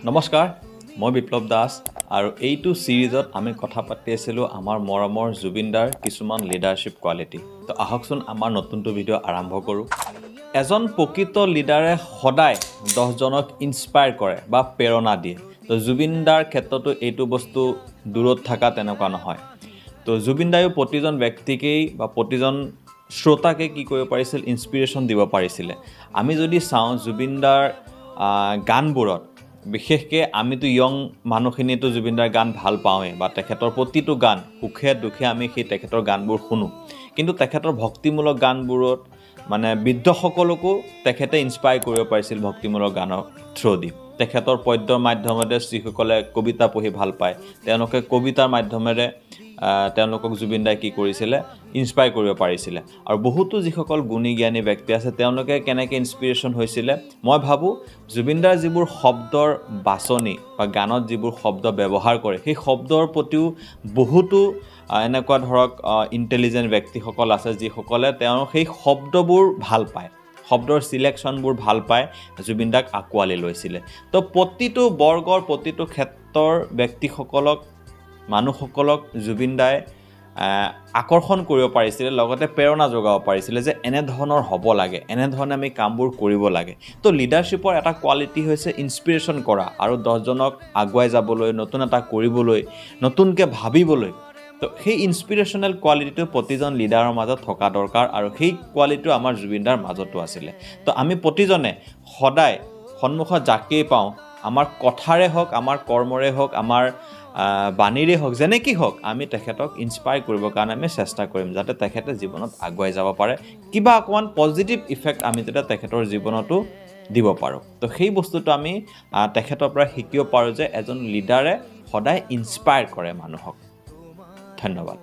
নমস্কাৰ মই বিপ্লৱ দাস আৰু এইটো সিৰিজত আমি কথা পাতি আছিলোঁ আমাৰ মৰমৰ জুবিনদাৰ কিছুমান লিডাৰশ্বিপ কোৱালিটি তো আহকচোন আমাৰ নতুনটো ভিডিঅ' আৰম্ভ কৰোঁ এজন প্ৰকৃত লিডাৰে সদায় 10 জনক ইনস্পায়াৰ কৰে বা প্ৰেৰণা দিয়ে তো জুবিনদাৰ ক্ষেত্ৰতো এইটো বস্তু দূৰত থকা তেনেকুৱা নহয় তো জুবিনদায়ো প্ৰতিজন ব্যক্তিকেই বা প্ৰতিজন শ্ৰোতাকে কি কৰিব পাৰিছিল ইনস্পিৰেশ্যন দিব পাৰিছিল আমি যদি চাওঁ জুবিনদাৰ গানবোৰত বিশেষকৈ আমিতো ইয়ং মানুহখিনিতো জুবিনদাৰ গান ভাল পাওঁৱে বা তেখেতৰ প্ৰতিটো গান সুখে দুখে আমি সেই তেখেতৰ গানবোৰ শুনো কিন্তু তেখেতৰ ভক্তিমূলক গানবোৰত মানে বৃদ্ধসকলকো তেখেতে ইনস্পায়াৰ কৰিব পাৰিছিল ভক্তিমূলক গানৰ থ্ৰুদি তেখেতৰ পদ্যৰ মাধ্যমেৰে যিসকলে কবিতা পঢ়ি ভাল পায় তেওঁলোকে কবিতাৰ মাধ্যমেৰে তেওঁলোকক জুবিনদাই কি কৰিছিলে ইনস্পায়াৰ কৰিব পাৰিছিলে আৰু বহুতো যিসকল গুণী জ্ঞানী ব্যক্তি আছে তেওঁলোকে কেনেকৈ ইনস্পিৰেশ্যন হৈছিলে মই ভাবোঁ জুবিনদাৰ যিবোৰ শব্দৰ বাছনি বা গানত যিবোৰ শব্দ ব্যৱহাৰ কৰে সেই শব্দৰ প্ৰতিও বহুতো এনেকুৱা ধৰক ইণ্টেলিজেণ্ট ব্যক্তিসকল আছে যিসকলে তেওঁ সেই শব্দবোৰ ভাল পায় শব্দৰ সিলেকশ্যনবোৰ ভাল পায় জুবিনদাক আঁকোৱালি লৈছিলে তো প্ৰতিটো বৰ্গৰ প্ৰতিটো ক্ষেত্ৰৰ ব্যক্তিসকলক মানুহসকলক জুবিনদাই আকৰ্ষণ কৰিব পাৰিছিলে লগতে প্ৰেৰণা যোগাব পাৰিছিলে যে এনে ধৰণৰ হ'ব লাগে এনে ধৰণে আমি কামবোৰ কৰিব লাগে তো লিডাৰশ্বিপৰ এটা কোৱালিটি হৈছে ইনস্পিৰেশ্যন কৰা আৰু 10 জনক আগুৱাই যাবলৈ নতুন এটা কৰিবলৈ নতুনকৈ ভাবিবলৈ তো সেই ইনস্পিৰেশ্যনেল কোৱালিটিটো প্ৰতিজন লিডাৰৰ মাজত থকা দৰকাৰ আৰু সেই কোৱালিটিটো আমাৰ জুবিনদাৰ মাজতো আছিলে তো আমি প্ৰতিজনে সদায় সন্মুখত যাকেই পাওঁ আমাৰ কথাৰে হওক আমাৰ কৰ্মৰে হওক আমাৰ বাণীৰে হওক যেনেকৈ হওক আমি তেখেতক ইনস্পায়াৰ কৰিবৰ কাৰণে আমি চেষ্টা কৰিম যাতে তেখেতে জীৱনত আগুৱাই যাব পাৰে কিবা অকণমান পজিটিভ ইফেক্ট আমি যাতে তেখেতৰ জীৱনতো দিব পাৰোঁ তো সেই বস্তুটো আমি তেখেতৰ পৰা শিকিব পাৰোঁ যে এজন লিডাৰে সদায় ইনস্পায়াৰ কৰে মানুহক ধন্যবাদ